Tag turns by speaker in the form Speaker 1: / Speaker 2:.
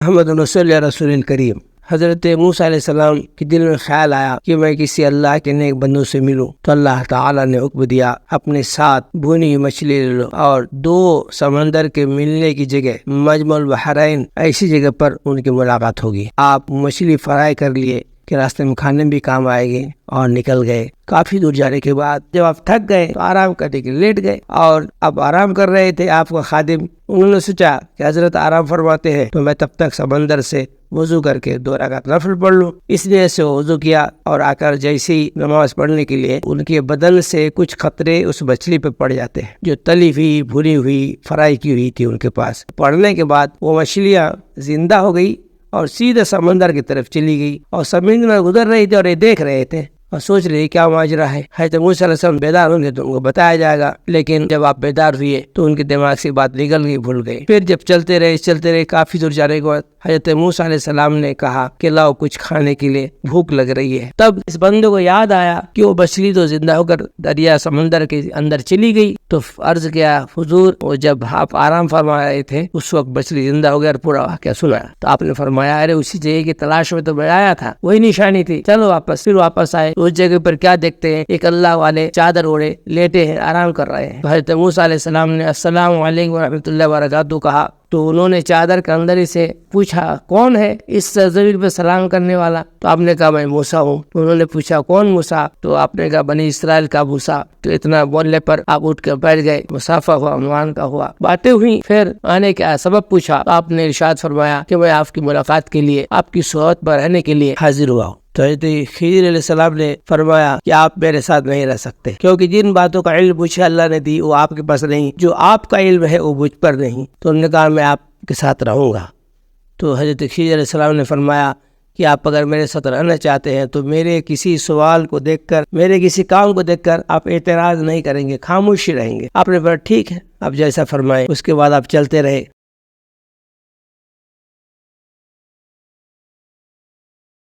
Speaker 1: محمد صلی اللہ رسول کریم۔ حضرت موسیٰ علیہ السلام کے دل میں خیال آیا کہ میں کسی اللہ کے نیک بندوں سے ملوں، تو اللہ تعالیٰ نے حکم دیا اپنے ساتھ بھونی ہوئی مچھلی لے لو اور 2 سمندر کے ملنے کی جگہ مجمع البحرین ایسی جگہ پر ان کی ملاقات ہوگی۔ آپ مچھلی فرائی کر لیے کہ راستے میں کھانے بھی کام آئے گی، اور نکل گئے۔ کافی دور جانے کے بعد جب آپ تھک گئے تو آرام کرنے کے لیے لیٹ گئے، اور اب آرام کر رہے تھے آپ کا خادم۔ انہوں نے سوچا کہ حضرت آرام فرماتے ہیں تو میں تب تک سمندر سے وضو کر کے 2 رکعت نفل پڑھ لوں۔ اس لیے سے وضو کیا، اور آ کر جیسے ہی نماز پڑھنے کے لیے ان کے بدن سے کچھ قطرے اس مچھلی پہ پڑ جاتے ہیں جو تلی ہوئی بھونی ہوئی فرائی کی ہوئی تھی ان کے پاس۔ پڑنے کے بعد وہ مچھلیاں زندہ ہو گئی اور سیدھے سمندر کی طرف چلی گئی، اور سمندر میں گزر رہی تھی اور یہ دیکھ رہے تھے اور سوچ رہے کیا ماجرا ہے۔ حضرت موسیٰ علیہ السلام بیدار ہوں گے تو ان کو بتایا جائے گا، لیکن جب آپ بیدار ہوئے تو ان کے دماغ سے بات نکل گئی، بھول گئے۔ پھر جب چلتے رہے کافی دور جانے کے بعد حضرت موسیٰ علیہ السلام نے کہا کہ لاؤ کچھ کھانے کے لیے، بھوک لگ رہی ہے۔ تب اس بندے کو یاد آیا کہ وہ مچھلی تو زندہ ہو کر دریا سمندر کے اندر چلی گئی، تو عرض کیا حضور، وہ جب آپ آرام فرما رہے تھے اس وقت مچھلی زندہ ہو گیا اور پورا واقعہ سنا۔ تو آپ نے فرمایا ارے اسی جگہ کی تلاش میں تو میں آیا تھا، وہی نشانی تھی، چلو واپس۔ پھر واپس آئے، اس جگہ پر کیا دیکھتے ہیں، ایک اللہ والے چادر اوڑے لیٹے ہیں، آرام کر رہے ہیں۔ حضرت موسیٰ علیہ السلام نے السلام علیکم ورحمۃ اللہ وبرکاتہ کہا، تو انہوں نے چادر کے اندر ہی سے پوچھا کون ہے اس سرزمین پہ سلام کرنے والا؟ تو آپ نے کہا میں موسیٰ ہوں۔ انہوں نے پوچھا کون موسیٰ؟ تو آپ نے کہا بنی اسرائیل کا موسیٰ۔ تو اتنا بولنے پر آپ اٹھ کے بیٹھ گئے، مسافہ ہوا، عنوان کا ہوا، باتیں ہوئی۔ پھر آنے کا سبب پوچھا، آپ نے ارشاد فرمایا کہ میں آپ کی ملاقات کے لیے، آپ کی صحبت میں رہنے کے لیے حاضر ہوا ہوں۔ تو حضرت خضر علیہ السلام نے فرمایا کہ آپ میرے ساتھ نہیں رہ سکتے، کیونکہ جن باتوں کا علم مجھے اللہ نے دی وہ آپ کے پاس نہیں، جو آپ کا علم ہے وہ مجھ پر نہیں۔ تو انہوں نے کہا میں آپ کے ساتھ رہوں گا۔ تو حضرت خضر علیہ السلام نے فرمایا کہ آپ اگر میرے ساتھ رہنا چاہتے ہیں تو میرے کسی سوال کو دیکھ کر، میرے کسی کام کو دیکھ کر آپ اعتراض نہیں کریں گے، خاموشی رہیں گے۔ آپ نے فرمایا ٹھیک ہے، آپ جیسا فرمائیں۔ اس کے بعد آپ چلتے رہے۔